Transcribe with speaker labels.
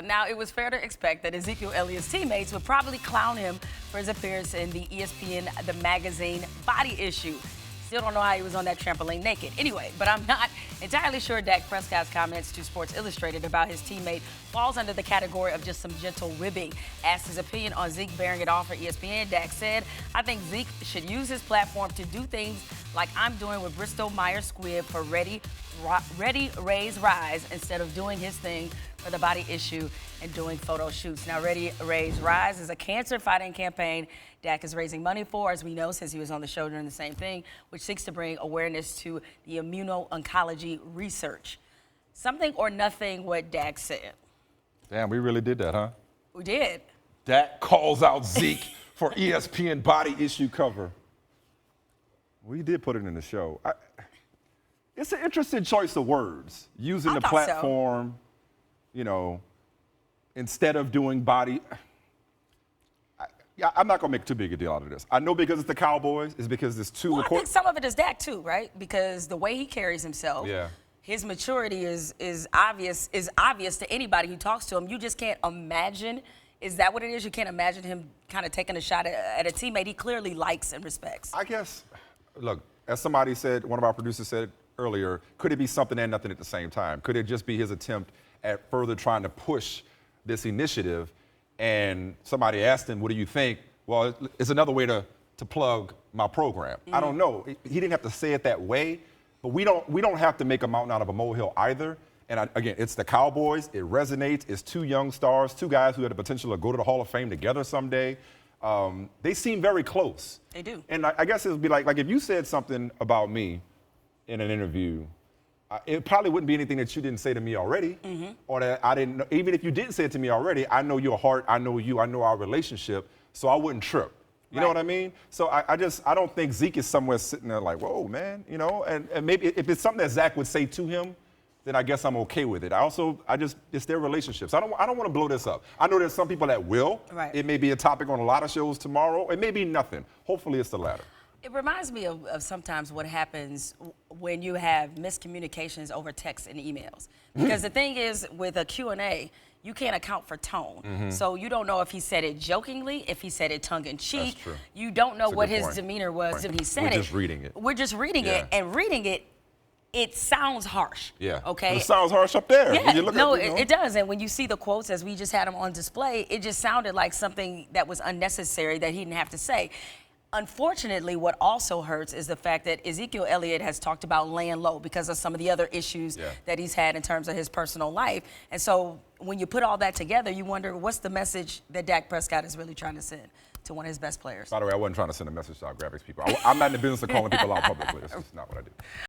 Speaker 1: Now, it was fair to expect that Ezekiel Elliott's teammates would probably clown him for his appearance in the ESPN The Magazine body issue. Still don't know how he was on that trampoline naked. Anyway, but I'm not entirely sure Dak Prescott's comments to Sports Illustrated about his teammate falls under the category of just some gentle ribbing. Asked his opinion on Zeke bearing it off for ESPN, Dak said, "I think Zeke should use his platform to do things like I'm doing with Bristol Myers Squibb for Ready, Raise, Rise, instead of doing his thing for the body issue and doing photo shoots." Now, Ready, Raise, Rise is a cancer fighting campaign Dak is raising money for, as we know, since he was on the show doing the same thing, which seeks to bring awareness to the immuno-oncology research. Something or nothing what Dak said.
Speaker 2: Damn, we really did that, huh?
Speaker 1: We did.
Speaker 2: Dak calls out Zeke for ESPN body issue cover. We did put it in the show. It's an interesting choice of words, using the platform, you know, instead of doing body. I'm not going to make too big a deal out of this. I know because it's the Cowboys, it's because it's too.
Speaker 1: Well, I think some of it is Dak too, right? Because the way he carries himself, his maturity is obvious to anybody who talks to him. You just can't imagine. Is that what it is? You can't imagine him kind of taking a shot at a teammate he clearly likes and respects.
Speaker 2: I guess, look, as somebody said, one of our producers said earlier, could it be something and nothing at the same time? Could it just be his attempt at further trying to push this initiative? And somebody asked him, what do you think? Well, it's another way to plug my program. I don't know. He didn't have to say it that way, but we don't have to make a mountain out of a molehill either. And again, it's the Cowboys. It resonates. It's two young stars, two guys who had the potential to go to the Hall of Fame together someday. They seem very close.
Speaker 1: They do.
Speaker 2: And I guess it would be like if you said something about me in an interview, it probably wouldn't be anything that you didn't say to me already, or that I didn't know. Even if you didn't say it to me already, I know your heart, I know you, I know our relationship, so I wouldn't trip. You know what I mean? So I don't think Zeke is somewhere sitting there like, whoa, man, you know. And maybe if it's something that Zach would say to him, then I guess I'm okay with it. It's their relationships. I don't want to blow this up. I know there's some people that will.
Speaker 1: Right.
Speaker 2: It may be a topic on a lot of shows tomorrow. It may be nothing. Hopefully, it's the latter.
Speaker 1: It reminds me of sometimes what happens when you have miscommunications over text and emails. Because the thing is, with a Q&A, you can't account for tone. So you don't know if he said it jokingly, if he said it tongue-in-cheek.
Speaker 2: That's true.
Speaker 1: You don't know what his
Speaker 2: point.
Speaker 1: demeanor was when he said it.
Speaker 2: We're just reading it.
Speaker 1: We're just reading it, and reading it, it sounds harsh.
Speaker 2: Yeah.
Speaker 1: Okay.
Speaker 2: It sounds harsh up there.
Speaker 1: Yeah.
Speaker 2: When you look
Speaker 1: No,
Speaker 2: at, you know.
Speaker 1: it does. And when you see the quotes, as we just had them on display, it just sounded like something that was unnecessary that he didn't have to say. Unfortunately, what also hurts is the fact that Ezekiel Elliott has talked about laying low because of some of the other issues that he's had in terms of his personal life. And so when you put all that together, you wonder what's the message that Dak Prescott is really trying to send to one of his best players.
Speaker 2: By the way, I wasn't trying to send a message to our graphics people. I'm not in the business of calling people out publicly. That's just not what I do.